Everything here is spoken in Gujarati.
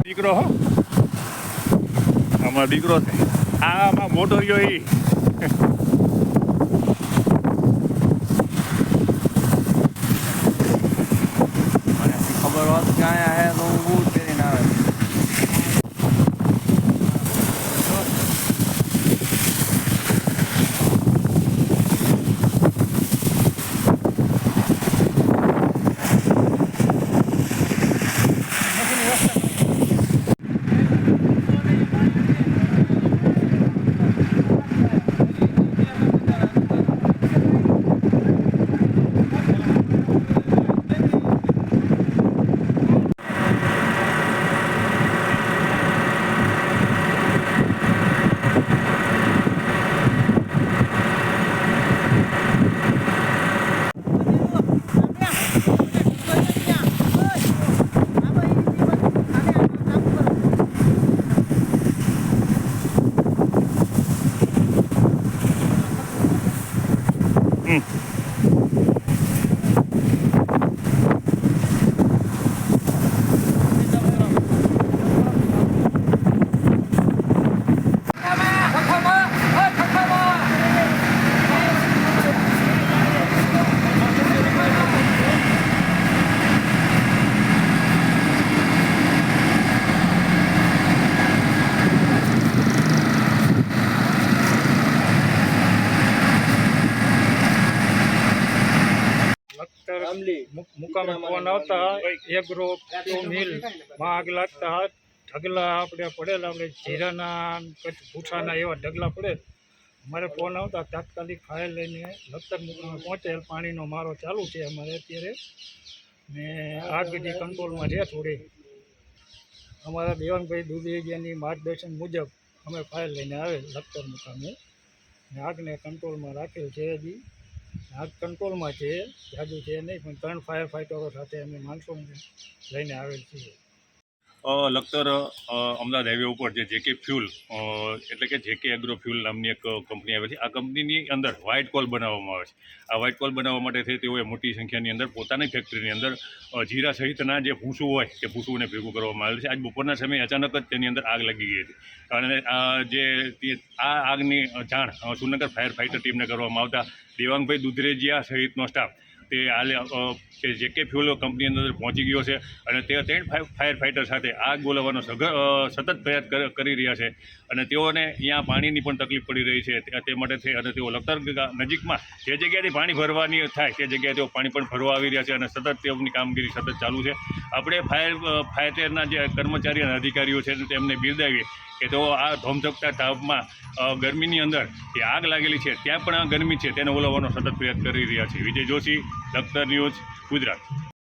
દીકરો હો અમારો દીકરો છે આમાં મોટો રહ્યો એ ખબર હોત કે અહીંયા હે તો હું બૂટ પહેરીને આવે મુકામે ફોન આવતા એગ્રો મિલ માં આગ લાગતા ઢગલા આપણે પડેલા આપણે જીરાના ભૂસાના એવા ઢગલા પડે અમારે ફોન આવતા તાત્કાલિક ફાયર લઈને લખતર મુકામે પહોંચેલ પાણીનો મારો ચાલુ છે અમારે અત્યારે ને આગ જે કંટ્રોલમાં છે થોડી અમારા દેવાનભાઈ દુધરેજિયાની માર્ગદર્શન મુજબ અમે ફાયર લઈને આવેલ લખતર મુકામે ને આગને કંટ્રોલમાં રાખેલ છે હજી આગ કંટ્રોલમાં છે જાજુ છે નહીં પણ 3 ફાયર ફાઇટરો સાથે અમે માણસોને લઈને આવેલ છીએ લખતર અમદાવાદ હાઈવે ઉપર જે જેકે ફ્યુલ એટલે કે જેકે એગ્રો ફ્યુલ નામની એક કંપની આવે છે આ કંપનીની અંદર વ્હાઇટ કોલ બનાવવામાં આવે છે આ વ્હાઇટ કોલ બનાવવા માટે થઈ તેઓએ મોટી સંખ્યાની અંદર પોતાની ફેક્ટરીની અંદર જીરા સહિતના જે ભૂસું હોય તે ભૂસુંને ભેગું કરવામાં આવેલ છે આજ બપોરના સમયે અચાનક જ તેની અંદર આગ લાગી ગઈ હતી અને આ આગની જાણ સુરનગર ફાયર ફાઇટર ટીમને કરવામાં આવતા દેવાંગભાઈ દુધરેજિયા સહિતનો સ્ટાફ તે હાલ જેકે ફ્યુલ કંપની અંદર પહોંચી ગયો છે અને તે 3 ફાયર ફાઇટર સાથે આગ બોલાવવાનો સતત પ્રયાસ કરી રહ્યા છે અને તેઓને અહીંયા પાણીની પણ તકલીફ પડી રહી છે તે માટે થઈ અને તેઓ લખતર નજીકમાં જે જગ્યાએથી પાણી ભરવાની થાય તે જગ્યાએ તેઓ પાણી પણ ભરવા આવી રહ્યા છે અને સતત તેઓની કામગીરી સતત ચાલુ છે આપણે ફાયરના જે કર્મચારી અને અધિકારીઓ છે તેમને બિરદાવીએ કે તેઓ આ ધોમધકતા તાપમાં ગરમીની અંદર જે આગ લાગેલી છે ત્યાં પણ આ ગરમી છે તેને ઓલવવાનો સતત પ્રયાસ કરી રહ્યા છે વિજય જોશી લખતર ન્યૂઝ ગુજરાત।